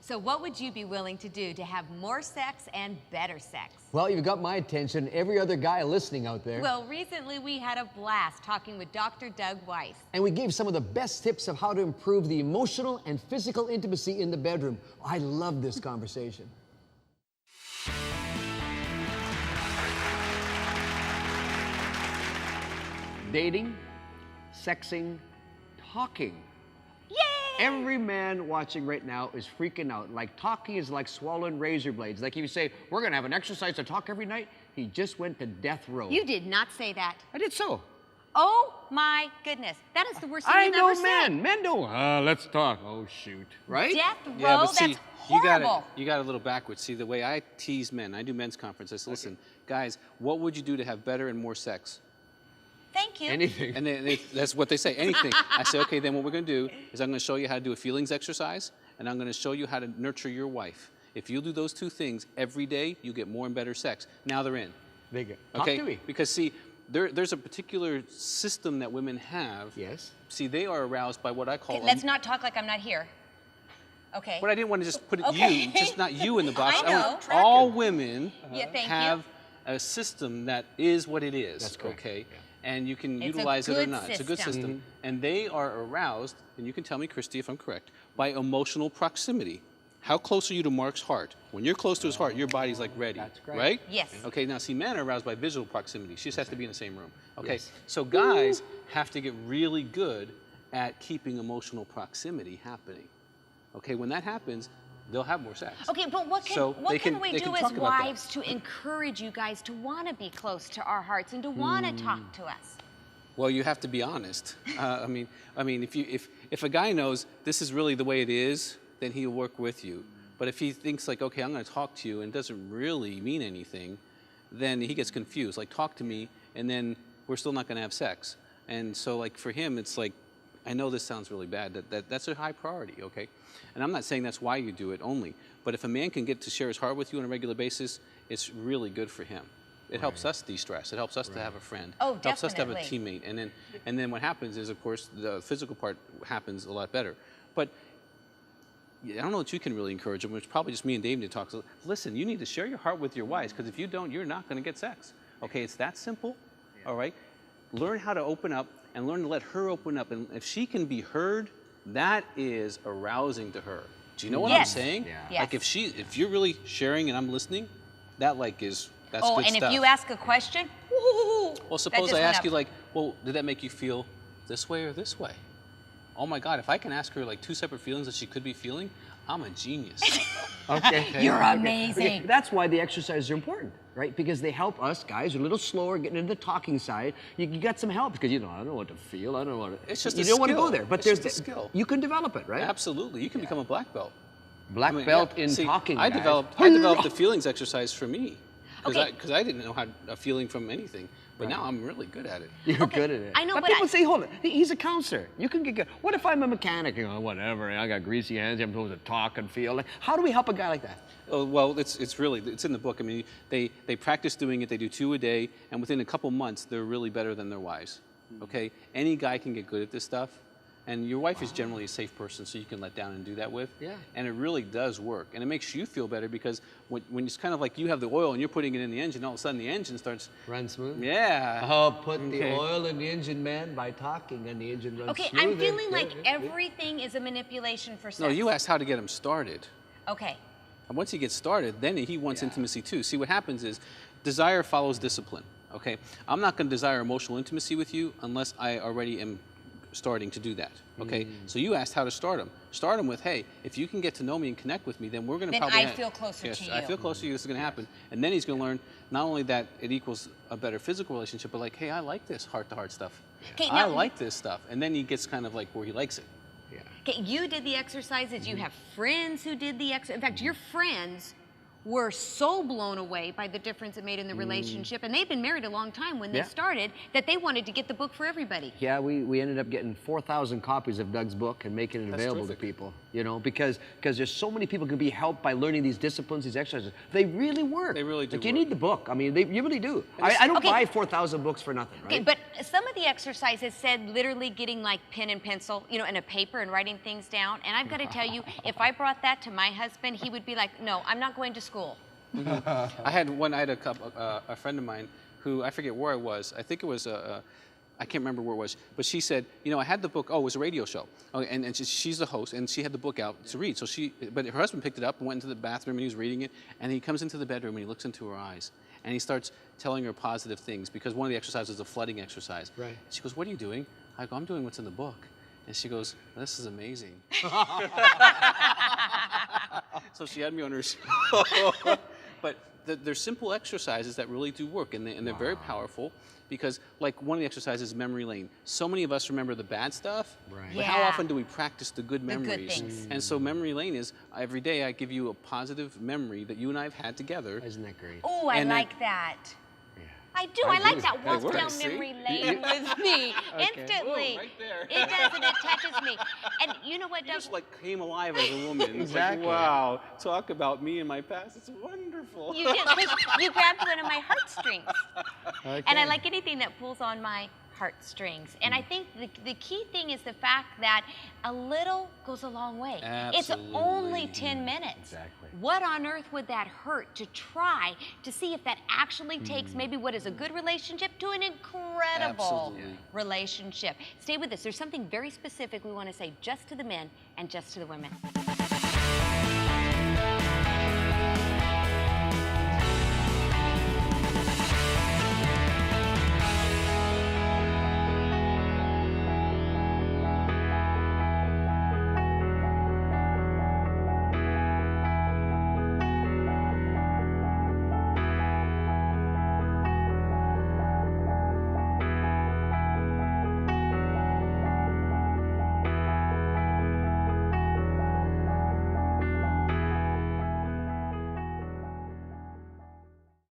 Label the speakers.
Speaker 1: So what would you be willing to do to have more sex and better sex?
Speaker 2: Well, you've got my attention, every other guy listening out there.
Speaker 1: Well, recently we had a blast talking with Dr. Doug Weiss.
Speaker 2: And we gave some of the best tips of how to improve the emotional and physical intimacy in the bedroom. I love this conversation. Dating, sexing, talking.
Speaker 1: Yay!
Speaker 2: Every man watching right now is freaking out. Like talking is like swallowing razor blades. Like if you say, we're gonna have an exercise to talk every night, he just went to death row.
Speaker 1: You did not say that.
Speaker 2: I did so.
Speaker 1: Oh my goodness. That is the worst thing
Speaker 2: I
Speaker 1: you've
Speaker 2: know
Speaker 1: ever said.
Speaker 2: men don't, let's talk. Oh shoot, right?
Speaker 1: Death row,
Speaker 3: Yeah, but see,
Speaker 1: that's horrible.
Speaker 3: you got a little backwards. See, the way I tease men, I do men's conferences. Listen, guys, what would you do to have better and more sex?
Speaker 1: Thank you.
Speaker 2: Anything.
Speaker 3: And that's what they say, anything. I say, okay, then what we're going to do is I'm going to show you how to do a feelings exercise, and I'm going to show you how to nurture your wife. If you do those two things every day, you get more and better sex. Now they're in.
Speaker 2: They go.
Speaker 3: Okay?
Speaker 2: Talk to me.
Speaker 3: Because see, there's a particular system that women have.
Speaker 2: Yes.
Speaker 3: See, they are aroused by what I call...
Speaker 1: Okay, let's not talk like I'm not here. Okay.
Speaker 3: But I didn't want to just put it
Speaker 1: Okay.
Speaker 3: you, just not you in the box.
Speaker 1: I know.
Speaker 3: want all women
Speaker 1: Yeah, thank
Speaker 3: have
Speaker 1: you.
Speaker 3: a system that is what it is.
Speaker 2: That's correct.
Speaker 3: Okay.
Speaker 2: Yeah.
Speaker 3: And you can
Speaker 1: It's a
Speaker 3: utilize it or
Speaker 1: good
Speaker 3: not. It's a good
Speaker 1: system.
Speaker 3: system. And they are aroused, and you can tell me, Christie, if I'm correct, by emotional proximity. How close are you to Mark's heart? When you're close to his heart, your body's like ready.
Speaker 2: That's correct.
Speaker 3: Right?
Speaker 1: Yes.
Speaker 3: Okay, now see, men are aroused by visual proximity. She just has to be in the same room. Okay,
Speaker 2: Yes.
Speaker 3: so guys have to get really good at keeping emotional proximity happening. Okay, when that happens, they'll have more sex.
Speaker 1: Okay, but what can,
Speaker 3: So
Speaker 1: what
Speaker 3: they
Speaker 1: can
Speaker 3: can-
Speaker 1: we
Speaker 3: they
Speaker 1: do
Speaker 3: can
Speaker 1: as
Speaker 3: talk about that.
Speaker 1: wives to encourage you guys to want to be close to our hearts and to want to talk to us?
Speaker 3: Well, you have to be honest. I mean, if a guy knows this is really the way it is, then he'll work with you. But if he thinks like, okay, I'm going to talk to you and it doesn't really mean anything, then he gets confused. Like, talk to me, and then we're still not going to have sex. And so, like, for him, it's like, I know this sounds really bad. That's a high priority, okay? And I'm not saying that's why you do it only. But if a man can get to share his heart with you on a regular basis, it's really good for him. It helps us de-stress. It helps us to have a friend.
Speaker 1: Oh,
Speaker 3: It helps us to have a
Speaker 1: definitely.
Speaker 3: teammate. And then what happens is, of course, the physical part happens a lot better. But I don't know that you can really encourage them. It's probably just me and Dave need to talk. So, listen, you need to share your heart with your wives, because if you don't, you're not going to get sex. Okay, it's that simple. All right? Learn how to open up and learn to let her open up. And if she can be heard, that is arousing to her. Do you know what I'm
Speaker 1: Yes.
Speaker 3: saying?
Speaker 2: Yeah.
Speaker 1: Yes.
Speaker 3: Like if you're really sharing and I'm listening, that's
Speaker 1: Oh,
Speaker 3: good
Speaker 1: and
Speaker 3: stuff.
Speaker 1: if you ask a question, woo,
Speaker 3: Well, suppose I ask you, like, well, did that make you feel this way or this way? Oh my God, if I can ask her like two separate feelings that she could be feeling, I'm a genius.
Speaker 2: Okay.
Speaker 1: You're
Speaker 2: Okay.
Speaker 1: amazing.
Speaker 2: Okay. That's why the exercises are important, right? Because they help us guys who are a little slower getting into the talking side. You got some help because I don't know what to feel. I don't know what to.
Speaker 3: It's just
Speaker 2: you
Speaker 3: a
Speaker 2: don't want to
Speaker 3: skill.
Speaker 2: go there, but
Speaker 3: It's
Speaker 2: there's
Speaker 3: just a skill.
Speaker 2: You can develop it, right?
Speaker 3: Absolutely, you can become a black belt.
Speaker 2: Black
Speaker 3: I mean,
Speaker 2: belt
Speaker 3: yeah.
Speaker 2: in
Speaker 3: See,
Speaker 2: talking.
Speaker 3: I
Speaker 2: guys.
Speaker 3: developed the feelings exercise for me.
Speaker 1: Okay.
Speaker 3: Because I didn't know how a feeling from anything, but now I'm really good at it.
Speaker 2: You're good at it.
Speaker 1: I know,
Speaker 2: but
Speaker 1: but
Speaker 2: people
Speaker 1: I-
Speaker 2: say, hold on, he's a counselor. You can get good. What if I'm a mechanic? Whatever. I got greasy hands. I'm supposed to talk and feel. How do we help a guy like that?
Speaker 3: Oh, well, it's in the book. I mean, they practice doing it. They do 2 a day, and within a couple months, they're really better than their wives. Okay, any guy can get good at this stuff, and your wife is generally a safe person, so you can let down and do that with.
Speaker 2: Yeah.
Speaker 3: And it really does work, and it makes you feel better because when it's kind of like you have the oil and you're putting it in the engine, all of a sudden the engine starts.
Speaker 2: Run smooth.
Speaker 3: Yeah.
Speaker 2: Oh, put
Speaker 3: Okay.
Speaker 2: the oil in the engine, man, by talking, and the engine runs
Speaker 1: Okay,
Speaker 2: smoother.
Speaker 1: I'm feeling like
Speaker 2: Yeah.
Speaker 1: everything is a manipulation for sex.
Speaker 3: No, you asked how to get him started.
Speaker 1: Okay.
Speaker 3: And once he gets started, then he wants intimacy too. See, what happens is desire follows discipline, okay? I'm not going to desire emotional intimacy with you unless I already am starting to do that, okay? So you asked how to start him. Start him with, hey, if you can get to know me and connect with me, then we're going to
Speaker 1: Then
Speaker 3: probably...
Speaker 1: I feel closer
Speaker 3: yes,
Speaker 1: to
Speaker 3: I
Speaker 1: you.
Speaker 3: feel closer to you, this is going to happen. And then he's going to learn not only that it equals a better physical relationship, but like, hey, I like this heart-to-heart stuff.
Speaker 1: Okay,
Speaker 3: I
Speaker 1: now-
Speaker 3: like this stuff. And then he gets kind of like where he likes it.
Speaker 1: Okay, you did the exercises. You have friends who did the exercise. In fact, your friends were so blown away by the difference it made in the relationship, and they've been married a long time when they started, that they wanted to get the book for everybody.
Speaker 2: Yeah, we ended up getting 4,000 copies of Doug's book and making it available to people, you know, because there's so many people can be helped by learning these disciplines, these exercises. They really work.
Speaker 3: They really do
Speaker 2: Like, you
Speaker 3: work.
Speaker 2: need the book. I mean, you really do. I don't
Speaker 1: Okay.
Speaker 2: buy 4,000 books for nothing, right?
Speaker 1: Okay, but some of the exercises said literally getting like pen and pencil, you know, and a paper and writing things down. And I've got to tell you, if I brought that to my husband, he would be like, no, I'm not going to school.
Speaker 3: I had a friend of mine who, I forget where it was. I think it was I can't remember where it was, but she said, you know, I had the book. Oh, it was a radio show, and she's the host, and she had the book out to read. So but her husband picked it up and went into the bathroom, and he was reading it, and he comes into the bedroom and he looks into her eyes, and he starts telling her positive things, because one of the exercises is a flooding exercise.
Speaker 2: Right.
Speaker 3: She goes, "What are you doing?" I go, "I'm doing what's in the book," and she goes, "This is amazing." So she had me on her show. But they're simple exercises that really do work, and they're very powerful, because like one of the exercises is memory lane. So many of us remember the bad stuff,
Speaker 2: Right.
Speaker 3: but how
Speaker 1: Yeah.
Speaker 3: often do we practice the good
Speaker 1: The good
Speaker 3: memories?
Speaker 1: things.
Speaker 3: And so memory lane is every day I give you a positive memory that you and I have had together.
Speaker 2: Isn't that great?
Speaker 1: Oh, I
Speaker 3: And
Speaker 1: like that.
Speaker 2: Yeah.
Speaker 1: I do. I like that.
Speaker 3: It
Speaker 1: Walk
Speaker 3: works,
Speaker 1: down
Speaker 3: see?
Speaker 1: memory lane with me instantly.
Speaker 3: Whoa, right there.
Speaker 1: It does, and it touches me. And you know what,
Speaker 3: You
Speaker 1: Doug?
Speaker 3: just like came alive as a woman. It's
Speaker 2: Exactly.
Speaker 3: like, wow, talk about me and my past. It's wonderful.
Speaker 1: You did, 'cause you grabbed one of my heartstrings. And I like anything that pulls on my heartstrings. And I think the key thing is the fact that a little goes a long way. It's only
Speaker 3: Absolutely.
Speaker 1: 10 minutes.
Speaker 2: Exactly.
Speaker 1: What on earth would that hurt to try to see if that actually takes maybe what is a good relationship to an incredible
Speaker 3: Absolutely.
Speaker 1: relationship? Stay with us. There's something very specific we want to say just to the men and just to the women.